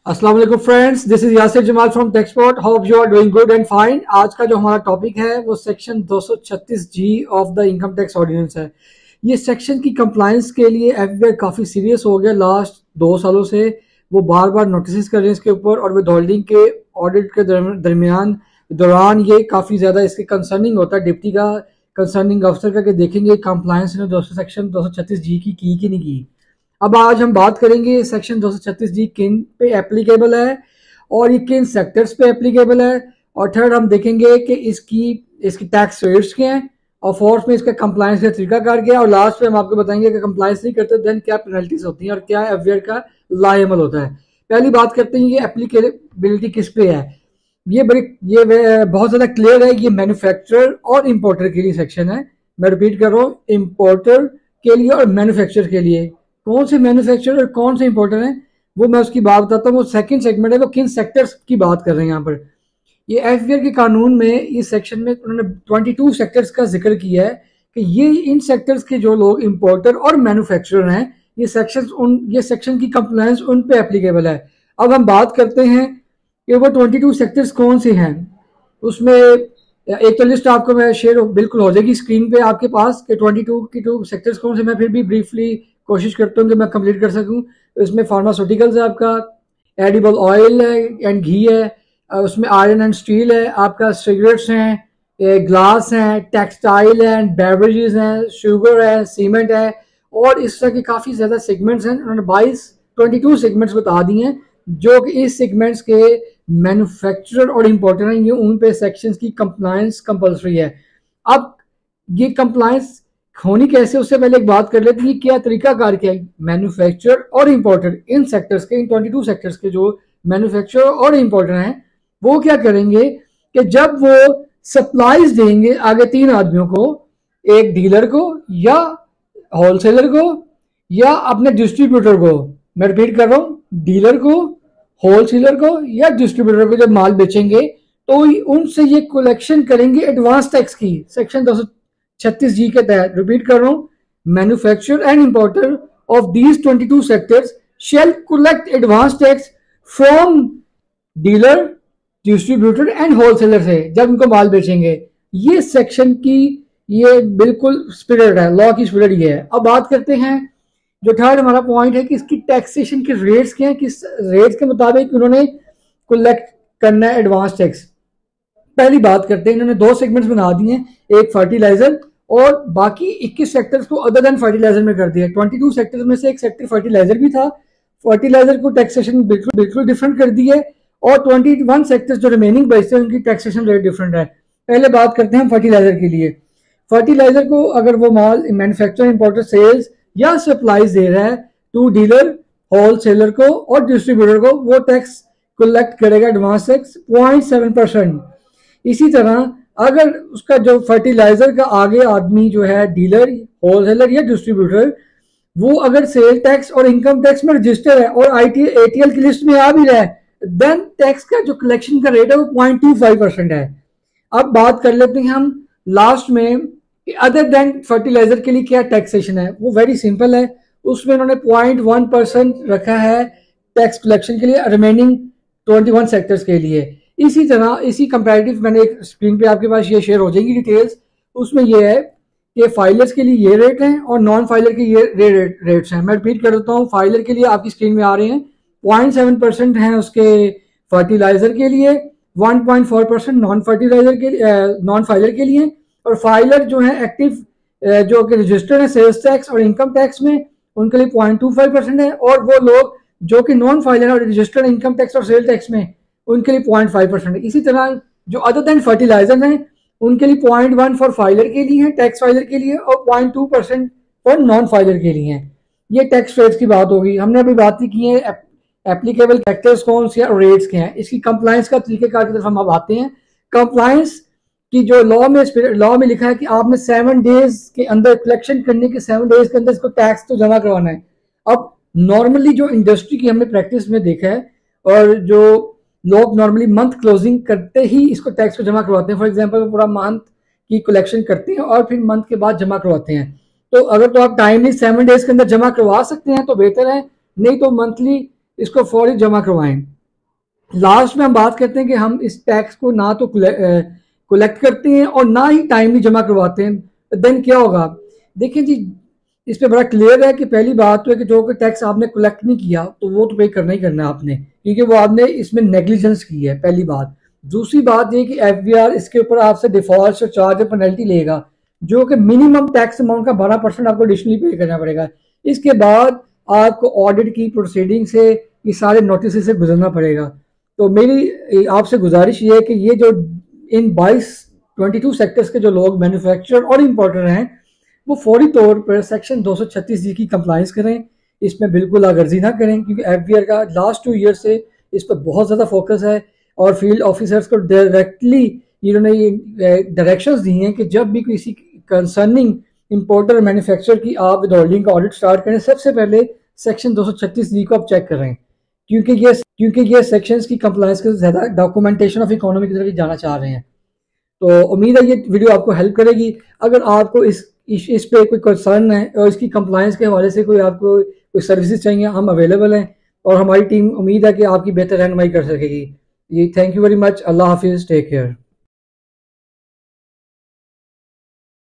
अस्सलाम वालेकुम friends, this is Yasir Jamal from Texport. Hope you are doing good and fine. आज का जो हमारा टॉपिक है वो section 236 G of the income tax ordinance है। ये सेक्शन की कंप्लायंस के लिए एफबीआई काफ़ी सीरियस हो गया लास्ट 2 सालों से। वो बार बार नोटिस कर रहे हैं इसके ऊपर, और विद होल्डिंग के ऑडिट के दौरान ये काफ़ी ज़्यादा इसके कंसर्निंग होता है डिप्टी का, कंसर्निंग अफसर का, कि देखेंगे कंप्लायंस ने सेक्शन 236 जी की कि नहीं की। अब आज हम बात करेंगे सेक्शन 236 जी किन पे एप्लीकेबल है और ये किन सेक्टर्स पे एप्लीकेबल है, और थर्ड हम देखेंगे कि इसकी टैक्स रेट्स क्या हैं, और फोर्थ में इसका कंप्लायंस का तरीकाकार क्या है, और लास्ट में हम आपको बताएंगे कि कंप्लायंस नहीं करते देन क्या पेनल्टीज होती हैं और क्या एफआईआर का लायबल होता है। पहली बात करते हैं ये एप्लीकेबिलिटी किस पे है। ये बहुत ज़्यादा क्लियर है। ये मैन्युफैक्चरर और इम्पोर्टर के लिए सेक्शन है। मैं रिपीट कर रहा हूँ, इम्पोर्टर के लिए और मैन्युफैक्चरर के लिए। कौन से मैन्युफैक्चरर और कौन से इंपोर्टर हैं वो मैं उसकी बात बताता हूँ। वो सेकंड सेगमेंट है, वो किन सेक्टर्स की बात कर रहे हैं यहाँ पर। ये एफबीआई के कानून में इस सेक्शन में उन्होंने 22 सेक्टर्स का जिक्र किया है कि ये इन सेक्टर्स के जो लोग इंपोर्टर और मैन्युफैक्चरर हैं, ये सेक्शन की कंप्लायंस उन पे एप्लीकेबल है। अब हम बात करते हैं कि वो 22 सेक्टर्स कौन से हैं। उसमें एक तो लिस्ट आपको मैं शेयर बिल्कुल हो जाएगी स्क्रीन पे आपके पास कि 22 की 2 सेक्टर्स कौन से। मैं फिर भी ब्रीफली कोशिश करता हूँ कि मैं कंप्लीट कर सकूँ। इसमें फार्मास्यूटिकल्स है, आपका एडिबल ऑयल है एंड घी है, उसमें आयरन एंड स्टील है, आपका सिगरेट्स हैं, ग्लास हैं, टेक्सटाइल है एंड बेवरेजेस हैं, शुगर है, सीमेंट है, और इस तरह के काफ़ी ज़्यादा सेगमेंट्स हैं। उन्होंने 22 सेगमेंट्स बता दिए हैं जो कि इस सेगमेंट्स के मैन्युफैक्चरर और इम्पोर्टर हैं। ये उन पे सेक्शंस की कंप्लायंस कंपलसरी है। अब ये कंप्लायंस होनी कैसे, उससे पहले एक बात कर लेते हैं क्या तरीकाकार क्या है। मैन्युफैक्चरर और इम्पोर्टर इन सेक्टर्स के, इन 22 सेक्टर्स के जो मैन्युफैक्चरर और इम्पोर्टर हैं वो क्या करेंगे कि जब वो सप्लाईज देंगे आगे 3 आदमियों को, एक डीलर को या होलसेलर को या अपने डिस्ट्रीब्यूटर को। मैं रिपीट कर रहा हूँ, डीलर को, होलसेलर को या डिस्ट्रीब्यूटर को जब माल बेचेंगे तो उनसे ये कलेक्शन करेंगे एडवांस टैक्स की, सेक्शन 236 जी के तहत। रिपीट कर रहा हूँ, manufacturer and importer of these 22 sectors shall collect advance tax from dealer, distributor and wholesaler से जब उनको माल बेचेंगे। ये सेक्शन की ये बिल्कुल स्पिरिट है, लॉ की स्पिरिट ये है। अब बात करते हैं जो थर्ड हमारा पॉइंट है कि इसकी टैक्सेशन के रेट्स क्या हैं, किस रेट्स के मुताबिक उन्होंने कलेक्ट करना है एडवांस टैक्स। पहली बात करते हैं, इन्होंने 2 सेगमेंट्स बना दिए हैं, एक फर्टिलाइजर और बाकी 21 सेक्टर्स को अदर देन फर्टिलाइजर में कर दिया। 22 सेक्टर्स में से एक सेक्टर फर्टिलाइजर भी था, फर्टिलाइजर को टैक्सेशन बिल्कुल डिफरेंट कर दी है, और 21 सेक्टर्स जो रिमेनिंग बचते हैं उनकी टैक्सेशन रेट डिफरेंट है। पहले बात करते हैं फर्टिलाइजर के लिए। फर्टिलाइजर को अगर वो माल मैन्युफैक्चर, इंपोर्टर, सेल्स या सप्लाईज दे रहा है टू डीलर, होलसेलर को और डिस्ट्रीब्यूटर को, वो टैक्स कलेक्ट करेगा एडवांस टैक्स 0.7%। इसी तरह अगर उसका जो फर्टिलाइजर का आगे आदमी जो है डीलर, होलसेलर या डिस्ट्रीब्यूटर, वो अगर सेल टैक्स और इनकम टैक्स में रजिस्टर है और एटीएल की लिस्ट में आ भी रहा है, देन टैक्स का जो कलेक्शन का रेट है वो 0.25% है। अब बात कर लेते हैं हम लास्ट में अदर देन फर्टिलाइजर के लिए क्या टैक्सेशन है। वो वेरी सिंपल है, उसमें उन्होंने 0.1% रखा है टैक्स कलेक्शन के लिए रिमेनिंग 21 सेक्टर्स के लिए। इसी तरह इसी कंपैरेटिव मैंने एक स्क्रीन पे आपके पास ये शेयर हो जाएंगी डिटेल्स। उसमें ये है कि फाइलर्स के लिए ये रेट हैं और नॉन फाइलर के ये रेट्स हैं। मैं रिपीट कर देता हूँ, फाइलर के लिए आपकी स्क्रीन में आ रहे हैं 0.7% हैं उसके फर्टिलाइजर के लिए, 1.4% नॉन फर्टिलाइजर के नॉन फाइलर के लिए, और फाइलर जो है एक्टिव जो कि रजिस्टर्ड है सेल्स टैक्स और इनकम टैक्स में, उनके लिए 0.25% है, और वो लोग जो कि नॉन फाइलर और रजिस्टर्ड इनकम टैक्स और सेल टैक्स में, उनके लिए 0.5% है। इसी तरह जो अदर देन फर्टिलाइजर हैं उनके लिए 0.1 फॉर फाइलर के लिए है, टैक्स फाइलर के लिए, और 0.2% फॉर नॉन फाइलर के लिए है। ये टैक्स रेट्स की बात होगी। हमने अभी बात की है एप्लीकेबल फैक्टर्स कौन से और रेट्स के हैं। इसकी कंप्लायंस का तरीकेकार की तरफ हम अब आते हैं। कंप्लायंस की जो लॉ में लिखा है कि आपने 7 डेज के अंदर कलेक्शन करने के 7 डेज के अंदर इसको टैक्स तो जमा करवाना है। अब नॉर्मली जो इंडस्ट्री की हमने प्रैक्टिस में देखा है, और जो लोग नॉर्मली मंथ क्लोजिंग करते ही इसको टैक्स को जमा करवाते हैं। फॉर एग्जांपल पूरा मंथ की कलेक्शन करते हैं और फिर मंथ के बाद जमा करवाते हैं। तो अगर तो आप टाइमली 7 डेज के अंदर जमा करवा सकते हैं तो बेहतर है, नहीं तो मंथली इसको फौरी जमा करवाएं। लास्ट में हम बात करते हैं कि हम इस टैक्स को ना तो कलेक्ट करते हैं और ना ही टाइमली जमा करवाते हैं। देन क्या होगा? देखिए जी, इस पे बड़ा क्लियर है कि पहली बात तो है कि जो कि टैक्स आपने कलेक्ट नहीं किया तो वो तो पे करना ही करना है आपने, क्योंकि वो आपने इसमें नेग्लिजेंस की है, पहली बात। दूसरी बात ये कि एफबीआर इसके ऊपर आपसे डिफॉल्ट चार्ज और पेनल्टी लेगा, जो कि मिनिमम टैक्स अमाउंट का 12% आपको एडिशनली पे करना पड़ेगा। इसके बाद आपको ऑडिट की प्रोसीडिंग से ये सारे नोटिस से गुजरना पड़ेगा। तो मेरी आपसे गुजारिश ये है कि ये जो इन 22 सेक्टर्स के जो लोग मैन्युफैक्चरर और इम्पोर्टर हैं, वो फौरी तौर पर सेक्शन 236 जी की कंप्लाइंस करें, इसमें बिल्कुल आगर्जी ना करें, क्योंकि एफबीआर का लास्ट 2 ईयर से इस पर बहुत ज़्यादा फोकस है और फील्ड ऑफिसर्स को डायरेक्टली इन्होंने ये डायरेक्शंस दी हैं कि जब भी किसी कंसर्निंग इंपोर्टर मैन्युफैक्चरर की आप विद होल्डिंग का ऑडिट स्टार्ट करें, सबसे पहले सेक्शन 236 जी को आप चेक करें, क्योंकि ये सेक्शंस की कंप्लायंस के ज़्यादा डॉक्यूमेंटेशन ऑफ इकोनॉमी की तरफ जाना चाह रहे हैं। तो उम्मीद है ये वीडियो आपको हेल्प करेगी। अगर आपको इस पे कोई कंसर्न है और इसकी कंप्लायंस के हवाले से कोई आपको कोई सर्विसेज चाहिए, हम अवेलेबल हैं और हमारी टीम उम्मीद है कि आपकी बेहतर रहनुमाई कर सकेगी। ये थैंक यू वेरी मच। अल्लाह हाफिज़, टेक केयर।